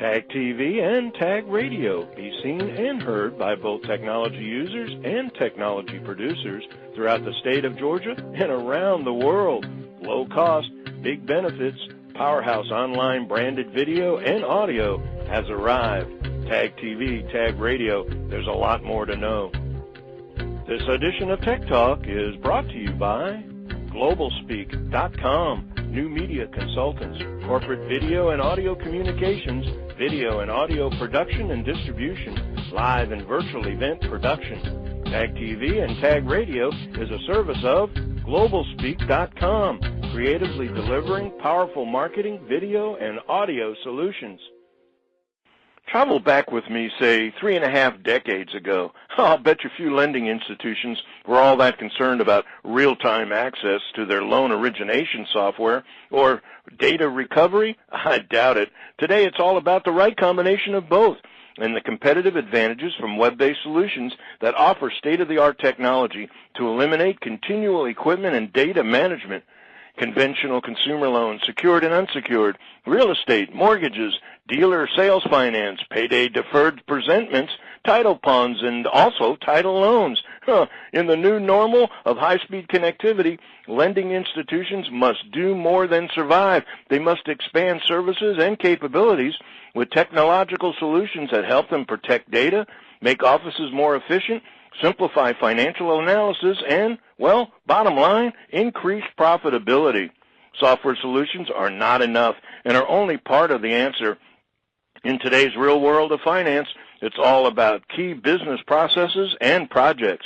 Tag TV and Tag Radio. Be seen and heard by both technology users and technology producers throughout the state of Georgia and around the world. Low cost, big benefits, powerhouse online branded video and audio has arrived. Tag TV, Tag Radio, there's a lot more to know. This edition of Tech Talk is brought to you by GlobalSpeak.com, new media consultants, corporate video and audio communications, video and audio production and distribution, live and virtual event production. Tag TV and Tag Radio is a service of GlobalSpeak.com, creatively delivering powerful marketing, video, and audio solutions. Travel back with me, say, 3.5 decades ago. I'll bet you few lending institutions were all that concerned about real-time access to their loan origination software or data recovery. I doubt it. Today it's all about the right combination of both and the competitive advantages from web-based solutions that offer state-of-the-art technology to eliminate continual equipment and data management. Conventional consumer loans, secured and unsecured, real estate, mortgages, dealer sales finance, payday deferred presentments, title ponds, and also title loans. In the new normal of high-speed connectivity, lending institutions must do more than survive. They must expand services and capabilities with technological solutions that help them protect data, make offices more efficient, simplify financial analysis, and, well, bottom line, increase profitability. Software solutions are not enough and are only part of the answer. In today's real world of finance, it's all about key business processes and projects.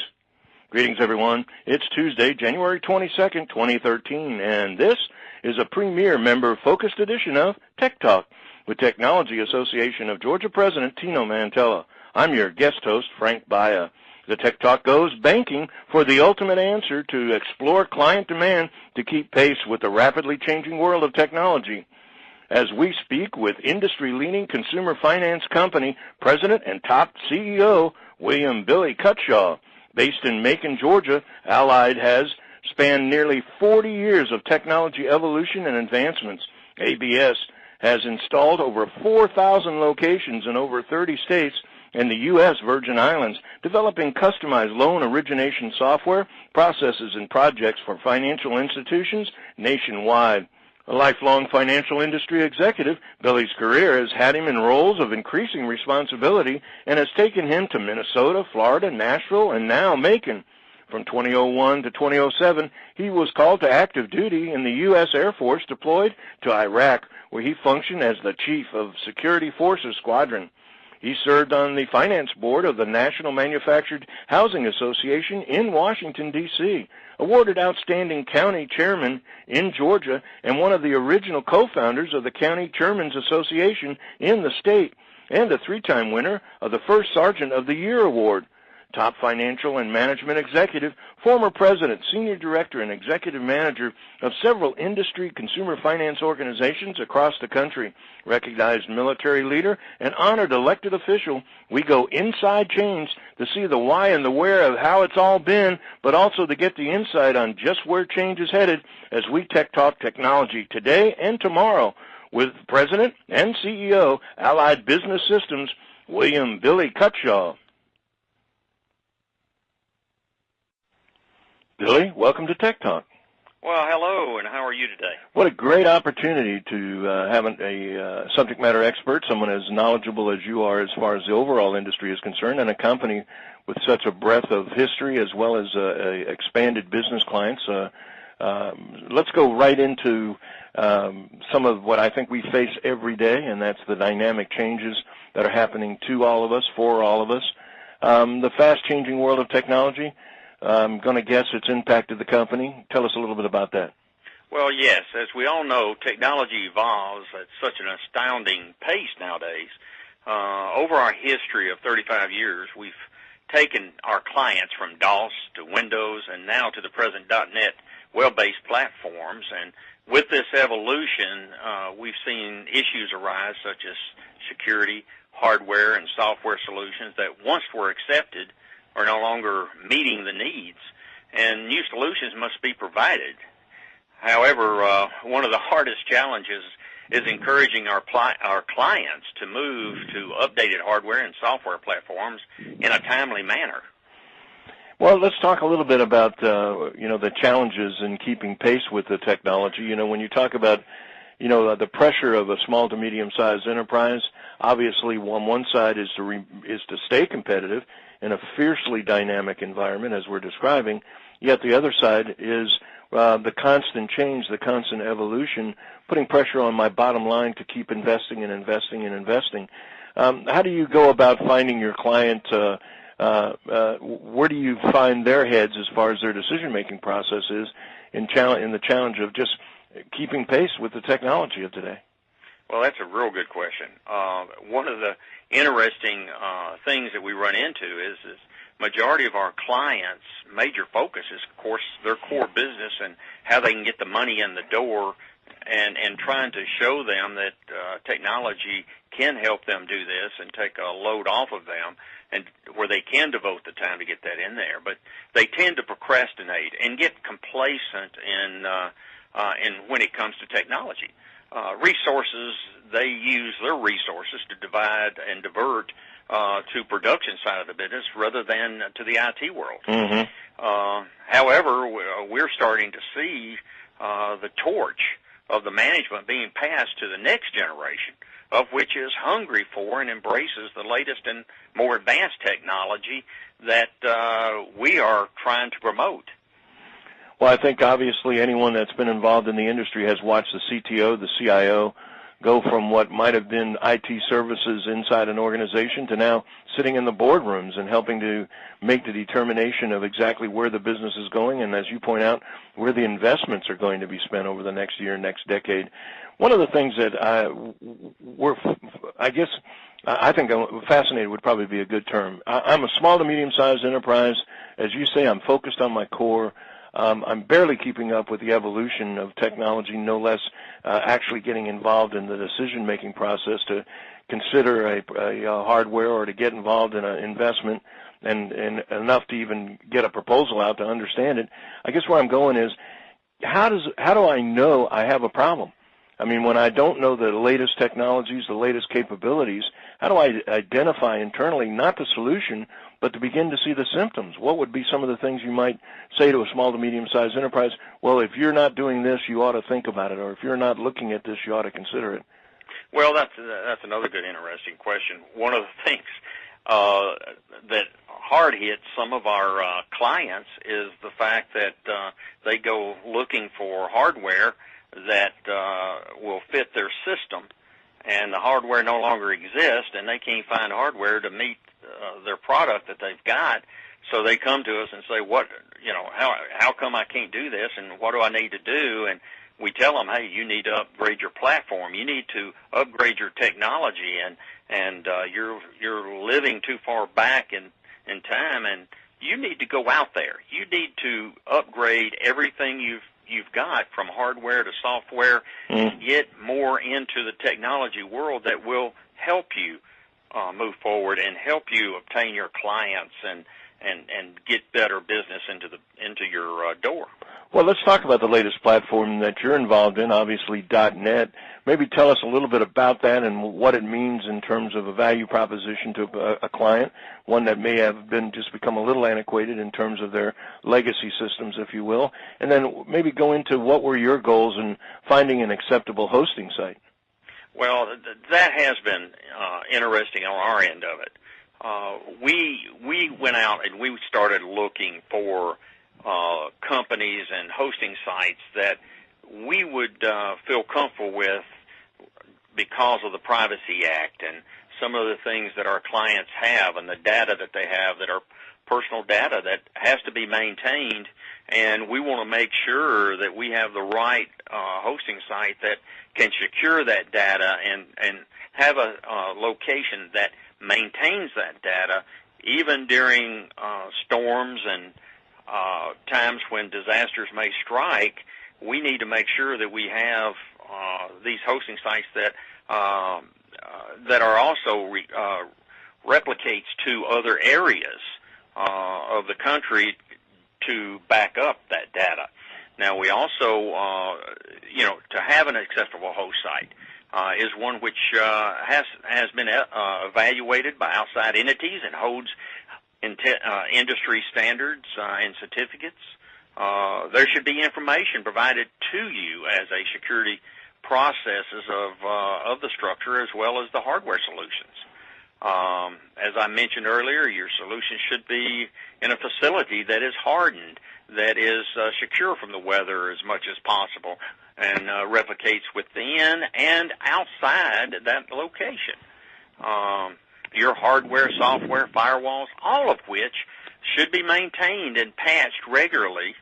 Greetings, everyone. It's Tuesday, January 22nd, 2013, and this is a premier member-focused edition of Tech Talk with Technology Association of Georgia President Tino Mantella. I'm your guest host, Frank Baia. The Tech Talk goes banking for the ultimate answer to explore client demand to keep pace with the rapidly changing world of technology. As we speak with industry-leading consumer finance company president and top CEO, William Billy Cutshaw. Based in Macon, Georgia, Allied has spanned nearly 40 years of technology evolution and advancements. ABS has installed over 4,000 locations in over 30 states and the U.S. Virgin Islands, developing customized loan origination software, processes, and projects for financial institutions nationwide. A lifelong financial industry executive, Billy's career has had him in roles of increasing responsibility and has taken him to Minnesota, Florida, Nashville, and now Macon. From 2001 to 2007, he was called to active duty in the U.S. Air Force, deployed to Iraq, where he functioned as the Chief of Security Forces Squadron. He served on the finance board of the National Manufactured Housing Association in Washington, D.C., awarded Outstanding County Chairman in Georgia, and one of the original co-founders of the County Chairmen's Association in the state, and a 3-time winner of the First Sergeant of the Year Award. Top financial and management executive, former president, senior director, and executive manager of several industry consumer finance organizations across the country, recognized military leader, and honored elected official. We go inside change to see the why and the where of how it's all been, but also to get the insight on just where change is headed as we tech talk technology today and tomorrow with President and CEO, Allied Business Systems, William Billy Cutshaw. Billy, welcome to Tech Talk. Well, hello, and how are you today? What a great opportunity to have a subject matter expert, someone as knowledgeable as you are as far as the overall industry is concerned, and a company with such a breadth of history as well as expanded business clients. Let's go right into some of what I think we face every day, and that's the dynamic changes that are happening to all of us, for all of us. The fast-changing world of technology. I'm going to guess it's impacted the company. Tell us a little bit about that. Well, yes. As we all know, technology evolves at such an astounding pace nowadays. Over our history of 35 years, we've taken our clients from DOS to Windows and now to the present .NET web-based platforms. And with this evolution, we've seen issues arise such as security, hardware, and software solutions that once were accepted are no longer meeting the needs, and new solutions must be provided. However, one of the hardest challenges is encouraging our clients to move to updated hardware and software platforms in a timely manner. Well, let's talk a little bit about, the challenges in keeping pace with the technology. When you talk about, the pressure of a small to medium-sized enterprise, obviously on one side is to stay competitive in a fiercely dynamic environment, as we're describing, yet the other side is the constant change, the constant evolution, putting pressure on my bottom line to keep investing and investing and investing. How do you go about finding your client? Where do you find their heads as far as their decision-making process is in the challenge of just keeping pace with the technology of today? Well, that's a real good question. One of the interesting things that we run into is majority of our clients' major focus is, of course, their core business and how they can get the money in the door, and trying to show them that technology can help them do this and take a load off of them, and where they can devote the time to get that in there. But they tend to procrastinate and get complacent in when it comes to technology. They use their resources to divide and divert to production side of the business rather than to the IT world. Mm-hmm. However, we're starting to see the torch of the management being passed to the next generation, of which is hungry for and embraces the latest and more advanced technology that we are trying to promote. Well, I think obviously anyone that's been involved in the industry has watched the CTO, the CIO, go from what might have been IT services inside an organization to now sitting in the boardrooms and helping to make the determination of exactly where the business is going, and as you point out, where the investments are going to be spent over the next year, next decade. One of the things that I think fascinated would probably be a good term. I'm a small to medium-sized enterprise. As you say, I'm focused on my core. I'm barely keeping up with the evolution of technology, no less actually getting involved in the decision-making process to consider a hardware or to get involved in an investment and enough to even get a proposal out to understand it. I guess where I'm going is, how do I know I have a problem? I mean, when I don't know the latest technologies, the latest capabilities, how do I identify internally not the solution, but to begin to see the symptoms? What would be some of the things you might say to a small to medium-sized enterprise? Well, if you're not doing this, you ought to think about it, or if you're not looking at this, you ought to consider it. Well, that's another good, interesting question. One of the things that hard hits some of our clients is the fact that they go looking for hardware that will fit their system, and the hardware no longer exists, and they can't find hardware to meet their product that they've got. So they come to us and say, how come I can't do this, and what do I need to do? And we tell them, hey, you need to upgrade your platform. You need to upgrade your technology, and you're living too far back in time, and you need to go out there. You need to upgrade everything you've got from hardware to software and get more into the technology world that will help you move forward and help you obtain your clients and get better business into your door. Well, let's talk about the latest platform that you're involved in, obviously .NET. Maybe tell us a little bit about that and what it means in terms of a value proposition to a client, one that may have just become a little antiquated in terms of their legacy systems, if you will, and then maybe go into what were your goals in finding an acceptable hosting site. Well, that has been interesting on our end of it. We went out and we started looking for companies and hosting sites that we would feel comfortable with because of the Privacy Act and some of the things that our clients have and the data that they have that are personal data that has to be maintained, and we want to make sure that we have the right hosting site that can secure that data and have a location that maintains that data even during storms and times when disasters may strike. We need to make sure that we have these hosting sites that are also replicates to other areas of the country to back up that data. Now, we also, to have an accessible host site, is one which has been evaluated by outside entities and holds industry standards and certificates. There should be information provided to you as a security processes of the structure as well as the hardware solutions. As I mentioned earlier, your solution should be in a facility that is hardened, that is secure from the weather as much as possible, and replicates within and outside that location. Your hardware, software, firewalls, all of which should be maintained and patched regularly,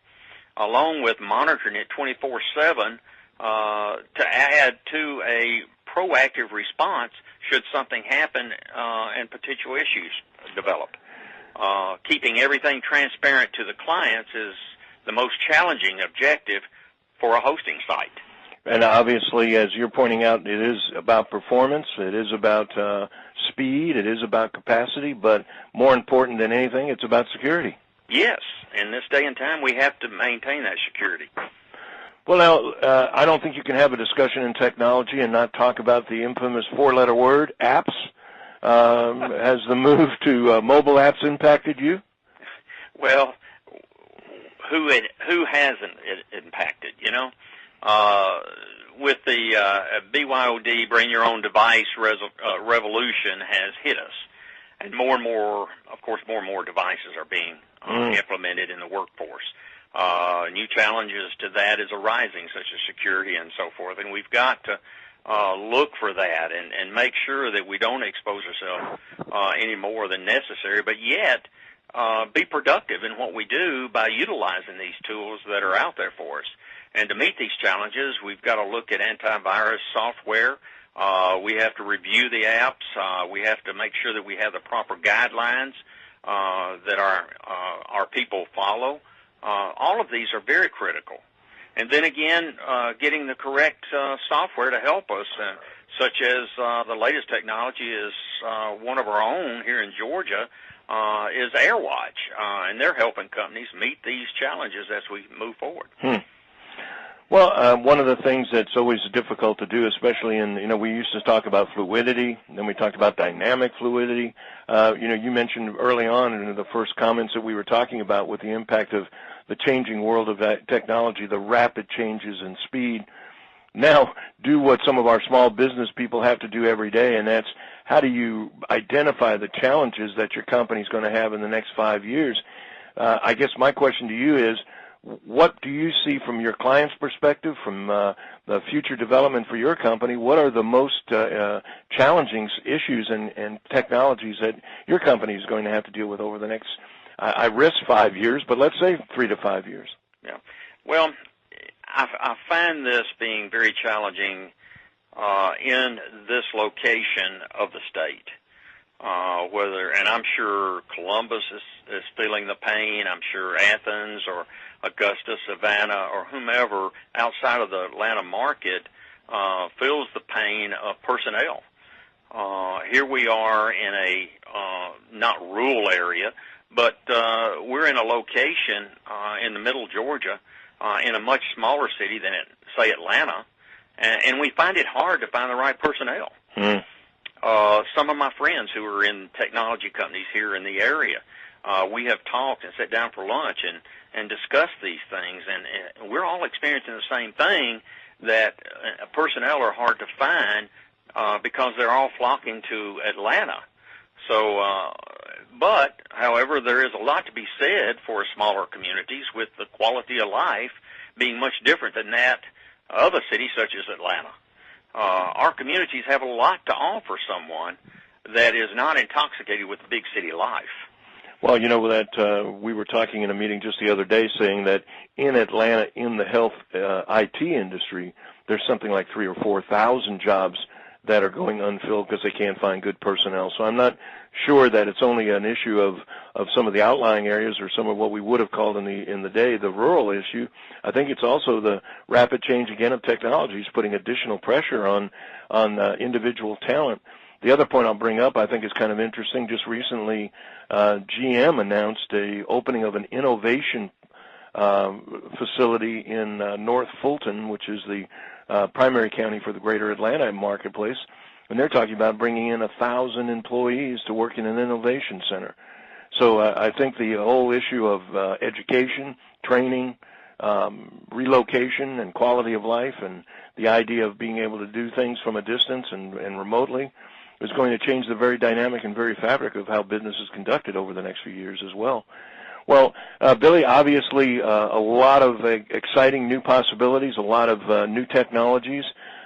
along with monitoring it 24/7 to add to a proactive response should something happen and potential issues develop. Keeping everything transparent to the clients is the most challenging objective for a hosting site. And obviously, as you're pointing out, it is about performance, it is about speed, it is about capacity, but more important than anything, it's about security. Yes, in this day and time, we have to maintain that security. Well, now, I don't think you can have a discussion in technology and not talk about the infamous four-letter word, apps. Has the move to mobile apps impacted you? Well, who hasn't it impacted, you know? With the BYOD, bring your own device revolution has hit us. And more and more devices are being implemented in the workforce. New challenges to that is arising, such as security and so forth. And we've got to look for that and make sure that we don't expose ourselves any more than necessary, but yet be productive in what we do by utilizing these tools that are out there for us. And to meet these challenges, we've got to look at antivirus software. We have to review the apps. We have to make sure that we have the proper guidelines that our people follow. All of these are very critical. And then again, getting the correct software to help us, such as the latest technology is one of our own here in Georgia, is AirWatch. And they're helping companies meet these challenges as we move forward. Well, one of the things that's always difficult to do, especially in, we used to talk about fluidity, and then we talked about dynamic fluidity. You mentioned early on in the first comments that we were talking about with the impact of the changing world of that technology, the rapid changes in speed. Now, do what some of our small business people have to do every day, and that's how do you identify the challenges that your company's going to have in the next 5 years? I guess my question to you is, what do you see from your client's perspective, from the future development for your company? What are the most challenging issues and technologies that your company is going to have to deal with over the next, I risk 5 years, but let's say 3 to 5 years? Yeah. Well, I find this being very challenging in this location of the state. And I'm sure Columbus is feeling the pain. I'm sure Athens or Augusta, Savannah, or whomever outside of the Atlanta market feels the pain of personnel. Here we are in a not rural area, but we're in a location in the middle of Georgia in a much smaller city than, say, Atlanta, and we find it hard to find the right personnel. Some of my friends who are in technology companies here in the area, we have talked and sat down for lunch and discussed these things, and we're all experiencing the same thing, that personnel are hard to find because they're all flocking to Atlanta. So, but, however, there is a lot to be said for smaller communities with the quality of life being much different than that of a city such as Atlanta. Our communities have a lot to offer someone that is not intoxicated with big city life. Well, that we were talking in a meeting just the other day saying that in Atlanta, in the health IT industry, there's something like 3,000 or 4,000 jobs that are going unfilled because they can't find good personnel. So I'm not sure that it's only an issue of some of the outlying areas or some of what we would have called in the day the rural issue. I think it's also the rapid change again of technologies putting additional pressure on individual talent. The other point I'll bring up I think is kind of interesting. Just recently, GM announced a opening of an innovation facility in North Fulton, which is the primary county for the greater Atlanta marketplace, and they're talking about bringing in 1,000 employees to work in an innovation center. So I think the whole issue of education, training, relocation, and quality of life, and the idea of being able to do things from a distance and remotely is going to change the very dynamic and very fabric of how business is conducted over the next few years as well. Well, Billy, obviously a lot of exciting new possibilities, a lot of new technologies.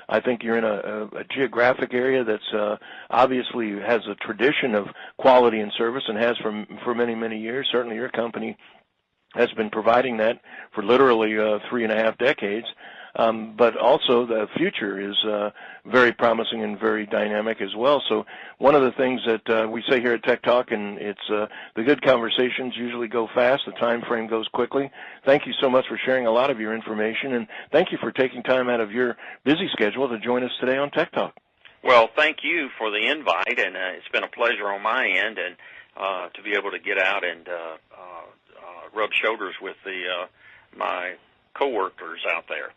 I think you're in a geographic area that's obviously has a tradition of quality and service and has for many, many years. Certainly your company has been providing that for literally 3.5 decades. But also the future is very promising and very dynamic as well. So one of the things that we say here at Tech Talk, and it's the good conversations usually go fast, the time frame goes quickly. Thank you so much for sharing a lot of your information, and thank you for taking time out of your busy schedule to join us today on Tech Talk. Well, thank you for the invite, and it's been a pleasure on my end, and to be able to get out and rub shoulders with my coworkers out there.